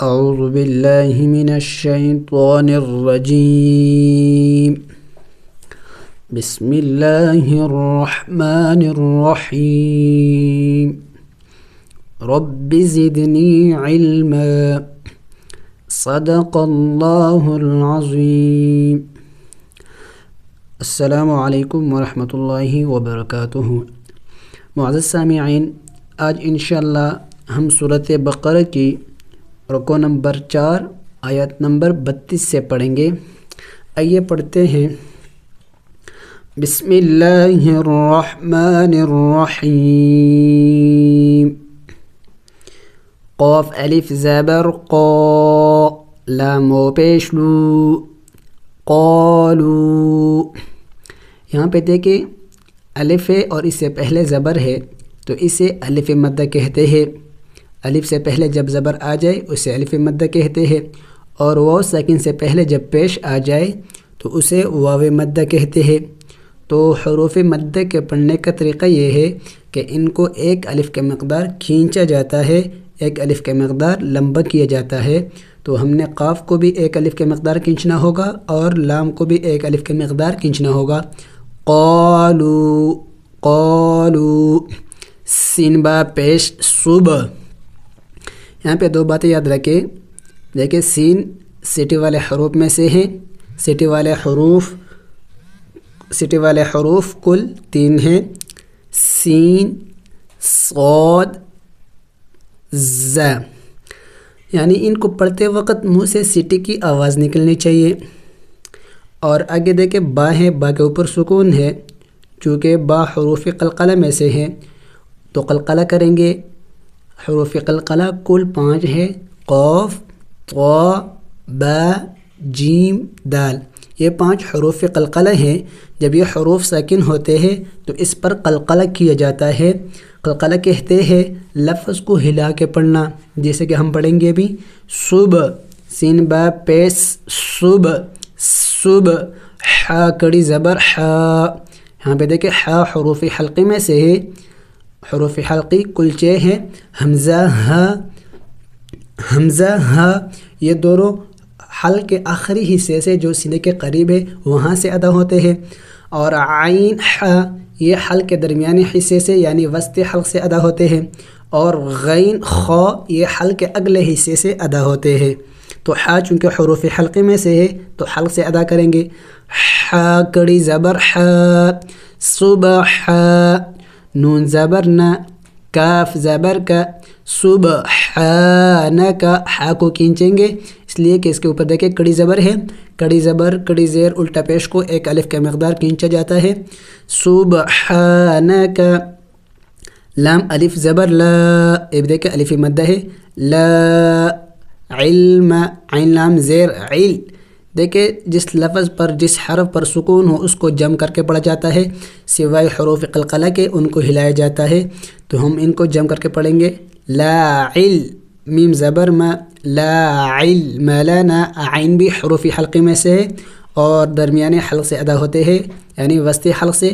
أعوذ بالله من الشيطان الرجيم بسم الله الرحمن الرحيم رب زدني علما صدق الله العظيم السلام علیکم ورحمۃ اللہ وبرکاتہ۔ معزز سامعین، آج انشاءاللہ ہم سورۃ بقرہ کی رکوع نمبر 4 آیت نمبر 32 سے پڑھیں گے۔ آئیے پڑھتے ہیں۔ بسم اللہ الرحمن الرحیم قاف الف زبر قا لام و پیش لو قالو۔ یہاں پہ دیکھیں الف ہے اور اس سے پہلے زبر ہے تو اسے الف مدہ کہتے ہیں۔ الف سے پہلے جب زبر آ جائے اسے الف مدہ کہتے ہیں، اور واو ساکن سے پہلے جب پیش آ جائے تو اسے واو مدہ کہتے ہیں۔ تو حروف مدہ کے پڑھنے کا طریقہ یہ ہے کہ ان کو ایک الف کے مقدار کھینچا جاتا ہے، ایک الف کے مقدار لمبا کیا جاتا ہے۔ تو ہم نے قاف کو بھی ایک الف کے مقدار کھینچنا ہوگا اور لام کو بھی ایک الف کے مقدار کھینچنا ہوگا۔ قالو قالو، سین با پیش صبح۔ یہاں پہ دو باتیں یاد رکھیں۔ دیکھیں سین سیٹی والے حروف میں سے ہیں۔ سیٹی والے حروف کل 3 ہیں، سین صاد ز، یعنی ان کو پڑھتے وقت منہ سے سیٹی کی آواز نکلنی چاہیے۔ اور آگے دیکھیں با ہے، با کے اوپر سکون ہے، چونکہ با حروف قلقلہ میں سے ہے تو قلقلہ کریں گے۔ حروف قلقلہ کل 5 ہے، قاف طا با جیم دال، یہ 5 حروف قلقلہ ہیں۔ جب یہ حروف ساکن ہوتے ہیں تو اس پر قلقلہ کیا جاتا ہے۔ قلقلہ کہتے ہیں لفظ کو ہلا کے پڑھنا، جیسے کہ ہم پڑھیں گے ابھی۔ صبح، سین با پیش صبح صبح، حا کڑی زبر حا۔ یہاں پہ دیکھیں حا حروف حلقی میں سے ہے، حروف حلقی کل 6 ہیں۔ حمزہ ہا، یہ دونوں حلق کے آخری حصے سے جو سینے کے قریب ہے وہاں سے ادا ہوتے ہیں، اور عین حا یہ حلق کے درمیانی حصے سے یعنی وسط حلق سے ادا ہوتے ہیں، اور غین خا یہ حلق کے اگلے حصے سے ادا ہوتے ہیں۔ تو حا چونکہ حروف حلقے میں سے ہے تو حلق سے ادا کریں گے۔ حا کڑی زبر حا، صبح نون زبر نا، کاف زبر کا، سبحانک، حا کو کھینچیں گے اس لیے کہ اس کے اوپر دیکھیں کڑی زبر ہے، کڑی زبر کڑی زیر الٹا پیش کو ایک الف کے مقدار کھینچا جاتا ہے۔ سبحانک، لام الف زبر لا، اب دیکھیں الف مدہ ہے، لا علم، عین لام زیر عل، دیکھیں جس لفظ پر جس حرف پر سکون ہو اس کو جم کر کے پڑھا جاتا ہے، سوائے حروف قلقلہ کے ان کو ہلایا جاتا ہے۔ تو ہم ان کو جم کر کے پڑھیں گے۔ لا علم، میم زبر ما، لا علم لنا، عین بھی حروف حلقی میں سے ہے اور درمیانے حلق سے ادا ہوتے ہیں یعنی وسطی حلق سے۔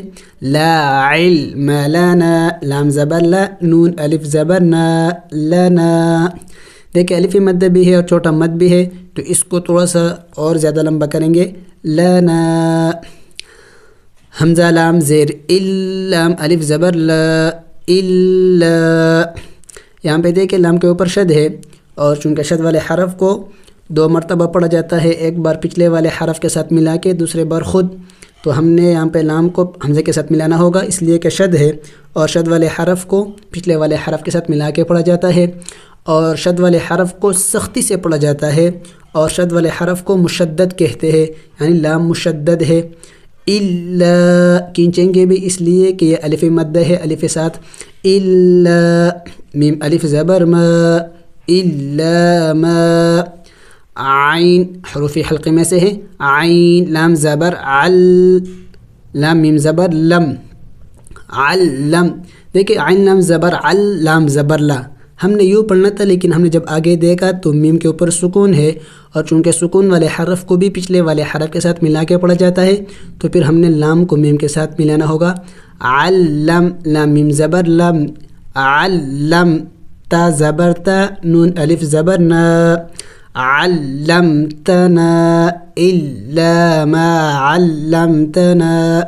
لا علم لنا، لام زبر لا، نون الف زبر نا، لنا، دیکھیں الف مد بھی ہے اور چھوٹا مد بھی ہے تو اس کو تھوڑا سا اور زیادہ لمبا کریں گے۔ لنا، حمزہ لام زیر ال، لام الف زبر لا، الا، یہاں پہ دیکھیں لام کے اوپر شد ہے اور چونکہ شد والے حرف کو 2 مرتبہ پڑھا جاتا ہے، ایک بار پچھلے والے حرف کے ساتھ ملا کے دوسرے بار خود، تو ہم نے یہاں پہ لام کو حمزے کے ساتھ ملانا ہوگا اس لیے کہ شد ہے، اور شد والے حرف کو پچھلے والے حرف کے ساتھ ملا کے پڑھا جاتا ہے، اور شد والے حرف کو سختی سے پڑھا جاتا ہے، اور شد والے حرف کو مشدد کہتے ہیں یعنی لام مشدد ہے۔ الا کھینچیں گے بھی اس لیے کہ یہ الف مدہ ہے، الف ساتھ، الا، میم الف زبر ما، الا ما، عین حروف حلقی میں سے ہے، عین لام زبر عل، لام میم زبر لم، علم، دیکھیں عین لام زبر عل، لام زبر لا، ہم نے یوں پڑھنا تھا لیکن ہم نے جب آگے دیکھا تو میم کے اوپر سکون ہے اور چونکہ سکون والے حرف کو بھی پچھلے والے حرف کے ساتھ ملا کے پڑھا جاتا ہے تو پھر ہم نے لام کو میم کے ساتھ ملانا ہوگا۔ علم، لام میم زبر لم، علم، تا زبر تا، نون الف زبر نا، علمتنا الا ما علمتنا.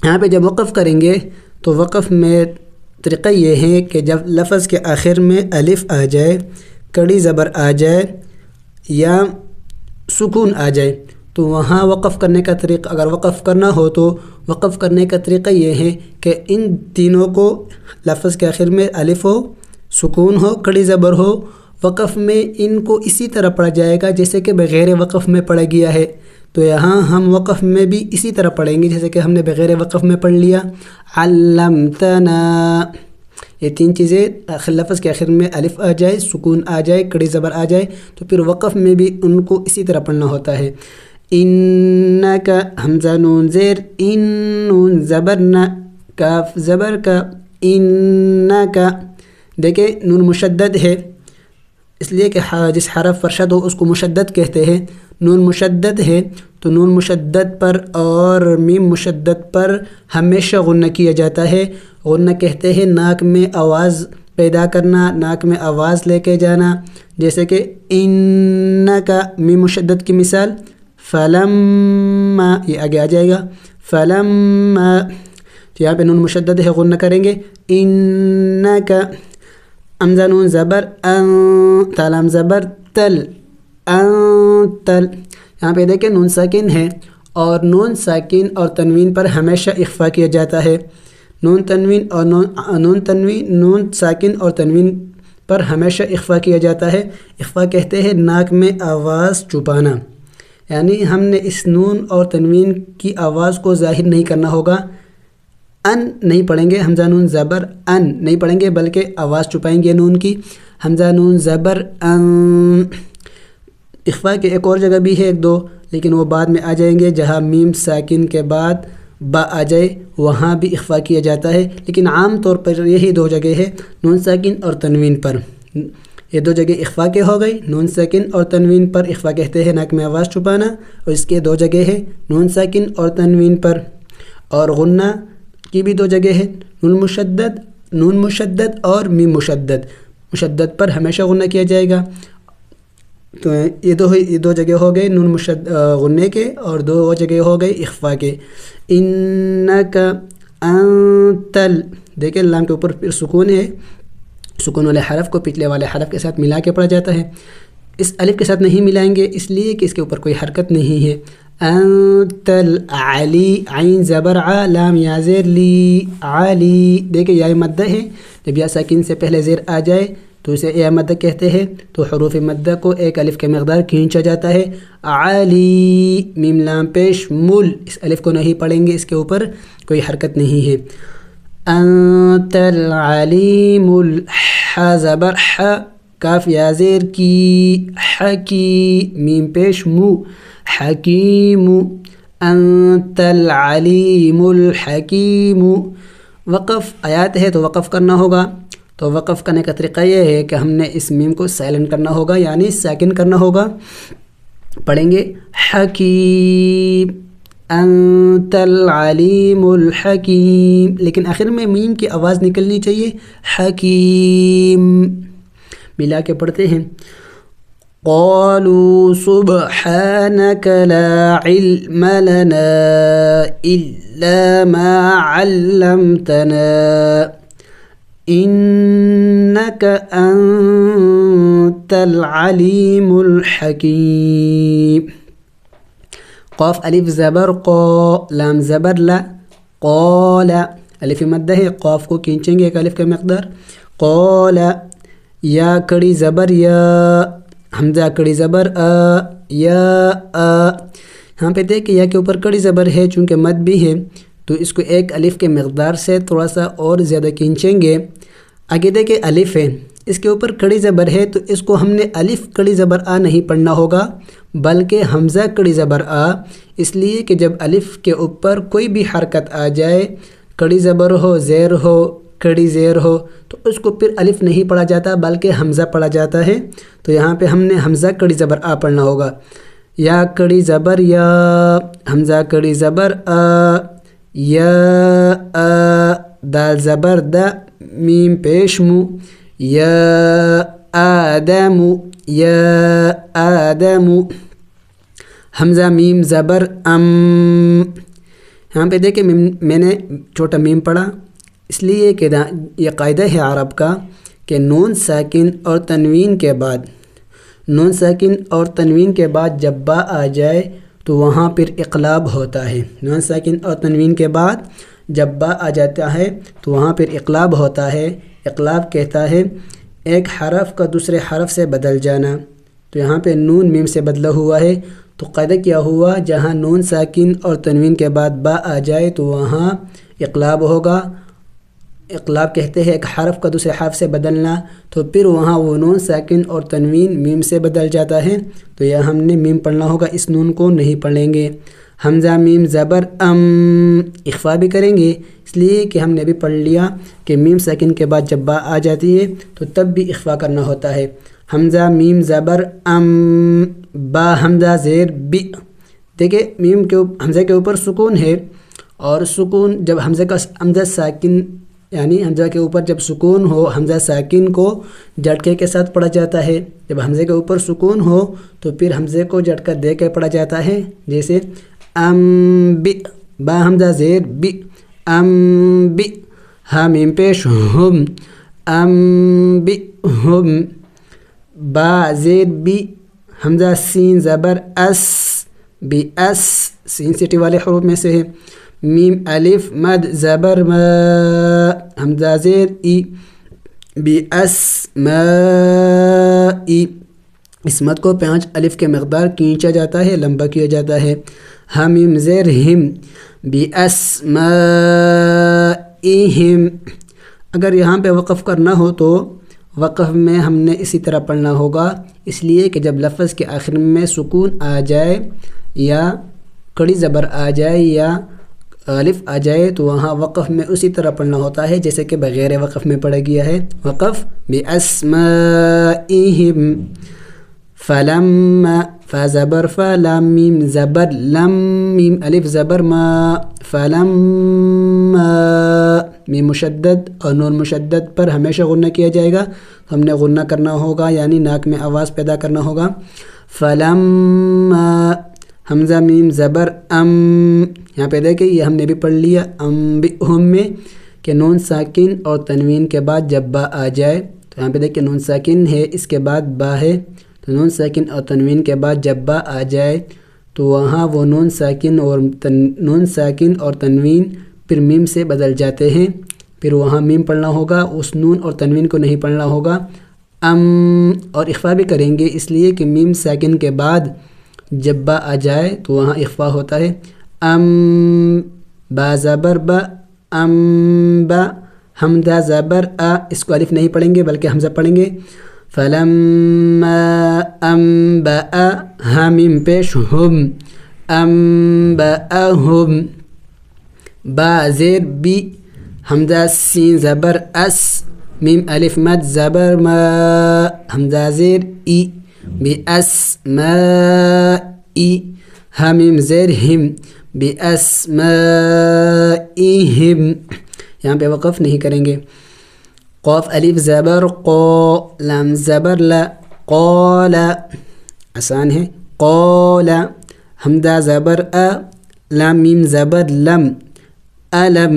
یہاں پہ جب وقف کریں گے تو وقف میں طریقہ یہ ہے کہ جب لفظ کے آخر میں الف آ جائے، کڑی زبر آ جائے یا سکون آ جائے تو وہاں وقف کرنے کا طریقہ، اگر وقف کرنا ہو تو وقف کرنے کا طریقہ یہ ہے کہ ان تینوں کو، لفظ کے آخر میں الف ہو، سکون ہو، کڑی زبر ہو، وقف میں ان کو اسی طرح پڑھا جائے گا جیسے کہ بغیر وقف میں پڑھا گیا ہے. تو یہاں ہم وقف میں بھی اسی طرح پڑھیں گے جیسے کہ ہم نے بغیر وقف میں پڑھ لیا. علمتنا، یہ تین چیزیں لفظ کے آخر میں الف آ جائے، سکون آ جائے، کڑی زبر آ جائے تو پھر وقف میں بھی ان کو اسی طرح پڑھنا ہوتا ہے. انکا، حمزہ نون زیر، ان نون زبر نا، کاف زبر کا، انکا. دیکھیں نون مشدد ہے اس لیے کہ جس حرف پر شد ہو اس کو مشدد کہتے ہیں. نون مشدد ہے تو نون مشدد پر اور میم مشدد پر ہمیشہ غنہ کیا جاتا ہے. غنہ کہتے ہیں ناک میں آواز پیدا کرنا، ناک میں آواز لے کے جانا. جیسے کہ انکا، میم مشدد کی مثال فلما، یہ آگے آ جائے گا فلما. تو یہاں پہ نون مشدد ہے، غنہ کریں گے انکا. حمزہ نون زبر ان، تالام زبر تل، انتل. یہاں پہ دیکھیں نون ساکن ہے اور نون ساکن اور تنوین پر ہمیشہ اخفا کیا جاتا ہے. نون تنوین اور نون ساکن اور تنوین پر ہمیشہ اخفا کیا جاتا ہے. اخفا کہتے ہیں ناک میں آواز چھپانا، یعنی ہم نے اس نون اور تنوین کی آواز کو ظاہر نہیں کرنا ہوگا. ان نہیں پڑھیں گے، حمزہ نون زبر ان نہیں پڑھیں گے بلکہ آواز چھپائیں گے نون کی. حمزہ نون زبر ان. اخفا کے ایک اور جگہ بھی ہے، ایک دو، لیکن وہ بعد میں آ جائیں گے. جہاں میم ساکن کے بعد با آ جائے وہاں بھی اخفا کیا جاتا ہے، لیکن عام طور پر یہی دو جگہ ہے، نون ساکن اور تنوین پر. یہ دو جگہ اخفا کے ہو گئی. نون ساکن اور تنوین پر اخفا کہتے ہیں ناک میں آواز چھپانا، اور اس کے دو جگہ ہے نون ساکن اور تنوین پر. اور غنہ کی بھی دو جگہ ہے، نون مشدد اور میم مشدد. مشدد پر ہمیشہ غنہ کیا جائے گا. تو یہ دو جگہ ہو گئے نون غنے کے، اور دو جگہ ہو گئے اخفا کے. انکا انتل. دیکھیں لام کے اوپر پھر سکون ہے، سکون والے حرف کو پچھلے والے حرف کے ساتھ ملا کے پڑھا جاتا ہے. اس الف کے ساتھ نہیں ملائیں گے اس لیے کہ اس کے اوپر کوئی حرکت نہیں ہے. انتل علی، عین زبر ع، لام یا زیر لی، علی. دیکھیں یا مدہ ہے، جب یا ساکن سے پہلے زیر آ جائے تو اسے یا مدہ کہتے ہیں. تو حروف مدہ کو ایک الف کے مقدار کھینچا جاتا ہے. علی، میم لام پیش مل، اس الف کو نہیں پڑھیں گے، اس کے اوپر کوئی حرکت نہیں ہے. انت العلیم، ح زبر ح، کاف یا زیر کی، حکی، میم پیش مو، حکیم. انت العلیم الحکیم. وقف آیات ہے تو وقف کرنا ہوگا. تو وقف کرنے کا طریقہ یہ ہے کہ ہم نے اس میم کو سائلنٹ کرنا ہوگا، یعنی ساکن کرنا ہوگا. پڑھیں گے حکیم، انت العلیم الحکیم، لیکن آخر میں میم کی آواز نکلنی چاہیے، حکیم. ملا کے پڑھتے ہیں. قالوا سبحانك لا علم لنا إلا ما علمتنا إنك أنت العليم الحكيم. قاف الف زبر قا، لام زبر لا، قال. الف مدہ ہے، قاف کو کھینچیں گے ایک الف کا مقدار. قال. یا کڑی زبر یا، حمزہ کڑی زبر یا یہاں پہ دیکھ کہ یا کے اوپر کڑی زبر ہے، چونکہ مد بھی ہے تو اس کو ایک الف کے مقدار سے تھوڑا سا اور زیادہ کھینچیں گے. آگے دیکھیں الف ہے، اس کے اوپر کڑی زبر ہے تو اس کو ہم نے الف کڑی زبر آ نہیں پڑھنا ہوگا بلکہ حمزہ کڑی زبر آ، اس لیے کہ جب الف کے اوپر کوئی بھی حرکت آ جائے، کڑی زبر ہو، زیر ہو، کڑی زیر ہو، تو اس کو پھر الف نہیں پڑھا جاتا بلکہ حمزہ پڑھا جاتا ہے. تو یہاں پہ ہم نے حمزہ کڑی زبر آ پڑھنا ہوگا. یا کڑی زبر یا، حمزہ کڑی زبر آ، یا دال زبر دا، میم پیش مو، یا آدم یا آدم. حمزہ میم زبر ام. یہاں پہ دیکھیں میں نے چھوٹا میم پڑھا، اس لیے کہ یہ قاعدہ ہے عرب کا کہ نون ساکن اور تنوین کے بعد جب با آ جائے تو وہاں پھر اقلاب ہوتا ہے. نون ساکن اور تنوین کے بعد جب با آ جاتا ہے تو وہاں پھر اقلاب ہوتا ہے. اقلاب کہتا ہے ایک حرف کا دوسرے حرف سے بدل جانا. تو یہاں پہ نون میم سے بدلا ہوا ہے، تو قاعدہ کیا ہوا، جہاں نون ساکن اور تنوین کے بعد با آ جائے تو وہاں اقلاب ہوگا. اقلاب کہتے ہیں ایک حرف کا دوسرے حرف سے بدلنا، تو پھر وہاں وہ نون ساکن اور تنوین میم سے بدل جاتا ہے. تو یہ ہم نے میم پڑھنا ہوگا، اس نون کو نہیں پڑھیں گے. حمزہ میم زبر ام. اخفا بھی کریں گے اس لیے کہ ہم نے بھی پڑھ لیا کہ میم ساکن کے بعد جب با آ جاتی ہے تو تب بھی اخفا کرنا ہوتا ہے. حمزہ میم زبر ام. با حمزہ زیر بی. دیکھیں میم کے حمزہ کے اوپر سکون ہے، اور سکون جب حمزہ ساکن یعنی حمزہ کے اوپر جب سکون ہو، حمزہ ساکن کو جھٹکے کے ساتھ پڑھا جاتا ہے. جب حمزے کے اوپر سکون ہو تو پھر حمزے کو جھٹکا دے کے پڑھا جاتا ہے، جیسے ام بی. با حمزہ زیر بی ام بی. ہا میم پیش ہم ام بی ہم. با زیر بی. حمزہ سین زبر اس بی اس. سین سٹی والے حروف میں سے ہے. میم الف مد زبر ما. حمزہ زیر ای بی اس ما ای. اس مد کو 5 الف کے مقدار کھینچا جاتا ہے، لمبا کیا جاتا ہے. میم زیر ہم بی اس ما ایہم. اگر یہاں پہ وقف کرنا ہو تو وقف میں ہم نے اسی طرح پڑھنا ہوگا، اس لیے کہ جب لفظ کے آخر میں سکون آ جائے یا کڑی زبر آ جائے یا الف آ جائے تو وہاں وقف میں اسی طرح پڑھنا ہوتا ہے جیسے کہ بغیر وقف میں پڑھا گیا ہے. وقف بِأَسْمَائِهِمْ. فَلَمَّا. فا زبر فا لام میم زبر لم میم الف زبر ما. فَلَمَّا. میم مشدد اور نون مشدد پر ہمیشہ غنہ کیا جائے گا، ہم نے غنہ کرنا ہوگا یعنی ناک میں آواز پیدا کرنا ہوگا. فَلَمَّا. حمزہ میم زبر ام. یہاں پہ دیکھیں یہ ہم نے بھی پڑھ لیا ام بہم میں کہ نون ساکن اور تنوین کے بعد جب با آ جائے تو یہاں پہ دیکھیں نون ساکن ہے، اس کے بعد با ہے، تو نون ساکن اور تنوین کے بعد جب با آ جائے تو وہاں وہ نون ساکن اور تنوین پھر میم سے بدل جاتے ہیں. پھر وہاں میم پڑھنا ہوگا، اس نون اور تنوین کو نہیں پڑھنا ہوگا. ام. اور اخفا بھی کریں گے اس لیے کہ میم ساکن کے بعد جب با آ جائے تو وہاں اخفا ہوتا ہے. ام. با زبر با ام با. حمزہ زبر آ. اس کو الف نہیں پڑھیں گے بلکہ حمزہ پڑھیں گے. فلما انبأ. میم پیش ہم انبأہم. با زیر بی. حمزہ سین زبر اس. میم الف مد زبر ما. حمزہ زیر ای بی اس ما ای. میم زیر ہم بی اس ما ایہم. یہاں پہ وقف نہیں کریں گے. قاف الف زبر قو. لام زبر لا. قال. آسان ہے. قال. حمزہ زبر ا. لام میم زبر لم. علم.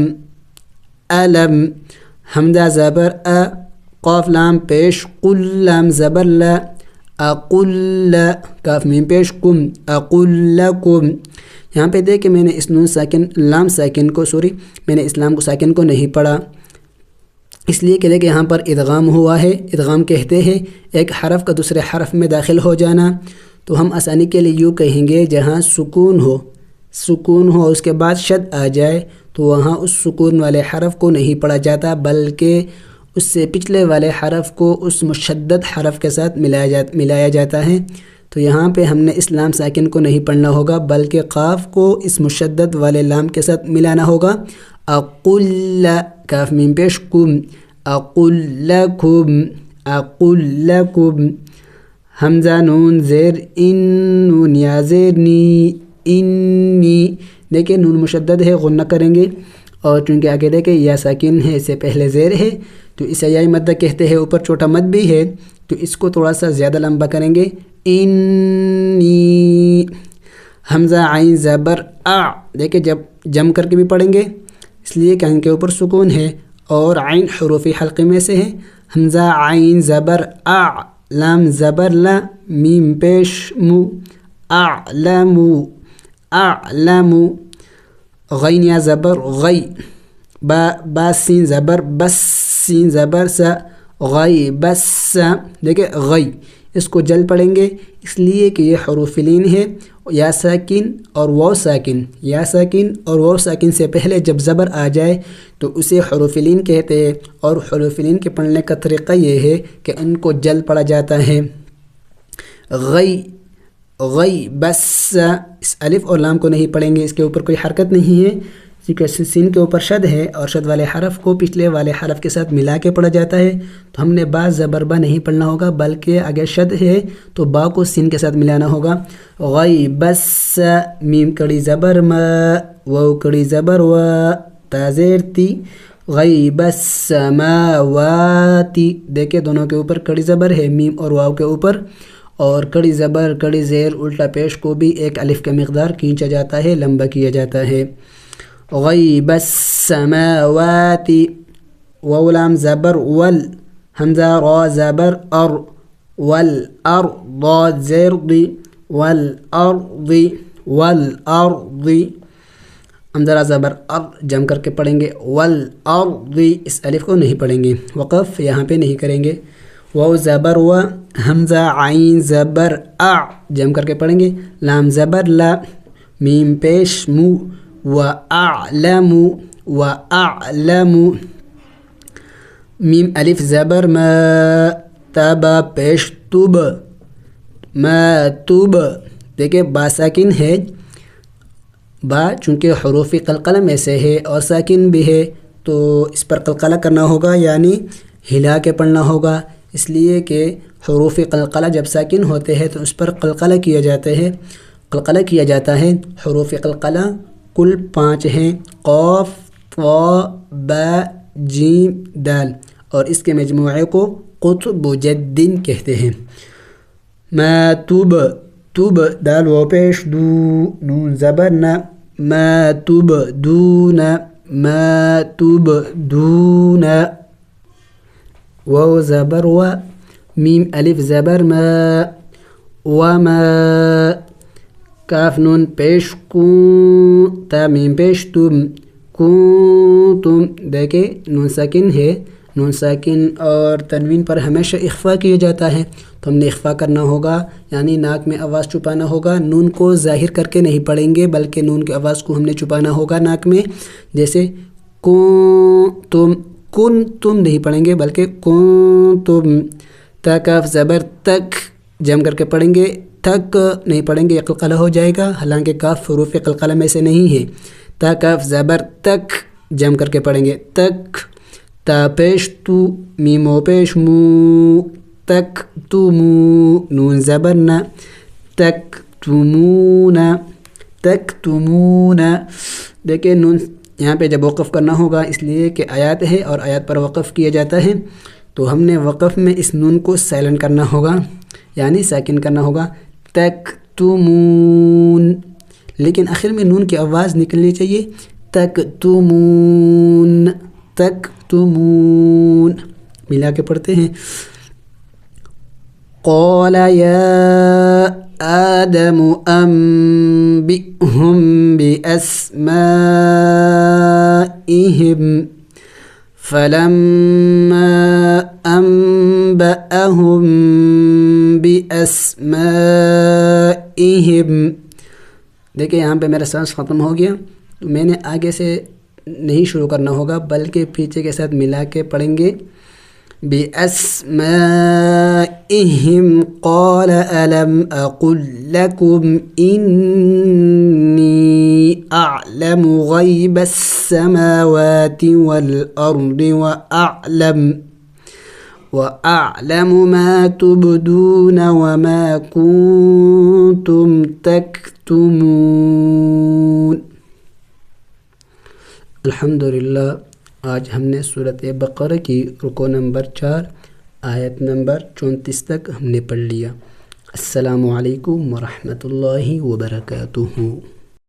علم. حمزہ زبر ا. قاف لام پیش قل. لام زبر لا. اقل. کاف میم پیش کم. اقل لکم. یہاں پہ دیکھ کہ میں نے اس نون ساکن لام ساکن کو میں نے اسلام کو ساکن کو نہیں پڑھا، اس لیے کہ دیکھیں یہاں پر ادغام ہوا ہے. ادغام کہتے ہیں ایک حرف کا دوسرے حرف میں داخل ہو جانا. تو ہم آسانی کے لیے یوں کہیں گے جہاں سکون ہو اس کے بعد شد آ جائے تو وہاں اس سکون والے حرف کو نہیں پڑھا جاتا بلکہ اس سے پچھلے والے حرف کو اس مشدد حرف کے ساتھ ملایا جاتا ہے. تو یہاں پہ ہم نے اس لام ساکن کو نہیں پڑھنا ہوگا بلکہ قاف کو اس مشدد والے لام کے ساتھ ملانا ہوگا. اقل. کاف میم پیش کم. اقل لکم. اقل لکم. حمزہ نون زیر ان. نون یا زیر نی. انی. دیکھیں نون مشدد ہے، غنہ کریں گے، اور چونکہ آگے دیکھیں یا ساکن ہے، اس سے پہلے زیر ہے تو اسے یائی مد کہتے ہیں، اوپر چھوٹا مد بھی ہے تو اس کو تھوڑا سا زیادہ لمبا کریں گے، انی، حمزہ عین زبر آ، دیکھیں جب جم کر کے بھی پڑھیں گے اس لیے کہ ان کے اوپر سکون ہے اور عین حروف حلقے میں سے ہے، حمزہ عین زبر آ، لام زبر لا، میم پیش مو، اعلم، اعلم، غین یا زبر غی، با سین زبر بس، سین زبر سا، غی بس، دیکھیں غی، اس کو جل پڑھیں گے اس لیے کہ یہ حروف لین ہے، یا ساکن اور واو ساکن، یا ساکن اور واو ساکن سے پہلے جب زبر آ جائے تو اسے حروف لین کہتے ہیں، اور حروف لین کے پڑھنے کا طریقہ یہ ہے کہ ان کو جل پڑھا جاتا ہے، غی، غی بس، اس الف اور لام کو نہیں پڑھیں گے، اس کے اوپر کوئی حرکت نہیں ہے کیونکہ سین کے اوپر شد ہے اور شد والے حرف کو پچھلے والے حرف کے ساتھ ملا کے پڑھا جاتا ہے، تو ہم نے با زبر با نہیں پڑھنا ہوگا بلکہ اگر شد ہے تو با کو سین کے ساتھ ملانا ہوگا، غی بس، میم کڑی زبر ما، واو کڑی زبر و، تا زیر تی، غی بس سماواتی، دیکھیں دونوں کے اوپر کڑی زبر ہے، میم اور واو کے اوپر، اور کڑی زبر کڑی زیر الٹا پیش کو بھی ایک الف کا مقدار کھینچا جاتا ہے، لمبا کیا جاتا ہے، غیب السماوات، واو لام زبر ول، حمزہ را زبر ار، والارض ضاد زیر ضی، والارض، والارض، حمزہ را زبر ار جم کر کے پڑھیں گے، والارض، اس الف کو نہیں پڑھیں گے، وقف یہاں پہ نہیں کریں گے، واو زبر و، حمزہ عین زبر اع جم کر کے پڑھیں گے، لام زبر لا، میم پیش مو، وَأَعْلَمُ، وَأَعْلَمُ، میم الف زبر ما، تابا پیش توب، ما توب، دیکھیں با ساکن ہے، با چونکہ حروف قلقلہ میں سے ہے اور ساکن بھی ہے تو اس پر قلقلہ کرنا ہوگا، یعنی ہلا کے پڑھنا ہوگا، اس لیے کہ حروف قلقلہ جب ساکن ہوتے ہیں تو اس پر قلقلہ کیا جاتا ہے، حروف قلقلہ کل 5 ہیں، قاف، طا، با، جیم، دال، اور اس کے مجموعے کو قطب جدن کہتے ہیں، ما توب، توب دال و پیش دو، نون زبر نا، ما توب دون، ما توب دون، واو زبر و، میم الف زبر ما، وما، کاف نون پیش کون، تا میم پیش تم، کنتم، دیکھیں نون ساکن ہے، نون ساکن اور تنوین پر ہمیشہ اخفا کیا جاتا ہے تو ہم نے اخفا کرنا ہوگا، یعنی ناک میں آواز چھپانا ہوگا، نون کو ظاہر کر کے نہیں پڑھیں گے بلکہ نون کی آواز کو ہم نے چھپانا ہوگا ناک میں، جیسے کنتم، کنتم نہیں پڑھیں گے بلکہ کنتم، تا کاف زبر تک جم کر کے پڑھیں گے، تک نہیں پڑھیں گے، یہ قلقلہ ہو جائے گا، حالانکہ کاف حروف قلقلہ میں سے نہیں ہے، تا کاف زبر تک جم کر کے پڑھیں گے، تک، تا پیش تو، میم و پیش مو، تک تمو، نون زبر نا، تک تمون، تک تمون، دیکھیں نون یہاں پہ جب وقف کرنا ہوگا اس لیے کہ آیات ہے اور آیات پر وقف کیا جاتا ہے تو ہم نے وقف میں اس نون کو سائلنٹ کرنا ہوگا، یعنی ساکن کرنا ہوگا، تک تمون، لیکن آخر میں نون کی آواز نکلنی چاہیے، تک تمون، تک تمون، ملا کے پڑھتے ہیں، قال یا آدم انبئهم بأسمائهم فلما أنبأهم بأسمائهم، دیکھیں یہاں پہ میرا سانس ختم ہو گیا تو میں نے آگے سے نہیں شروع کرنا ہوگا بلکہ پیچھے کے ساتھ ملا کے پڑھیں گے، بِأَسْمَائِهِمْ قَالَ أَلَمْ أَقُلْ لَكُمْ إِنِّي أَعْلَمُ غَيْبَ السَّمَاوَاتِ وَالْأَرْضِ وَأَعْلَمُ مَا تُبْدُونَ وَمَا كُنْتُمْ تَكْتُمُونَ۔ الحمدللہ، آج ہم نے سورۃ بقرہ کی رکوع نمبر 4 آیت نمبر 34 تک ہم نے پڑھ لیا۔ السلام علیکم ورحمۃ اللہ وبرکاتہ۔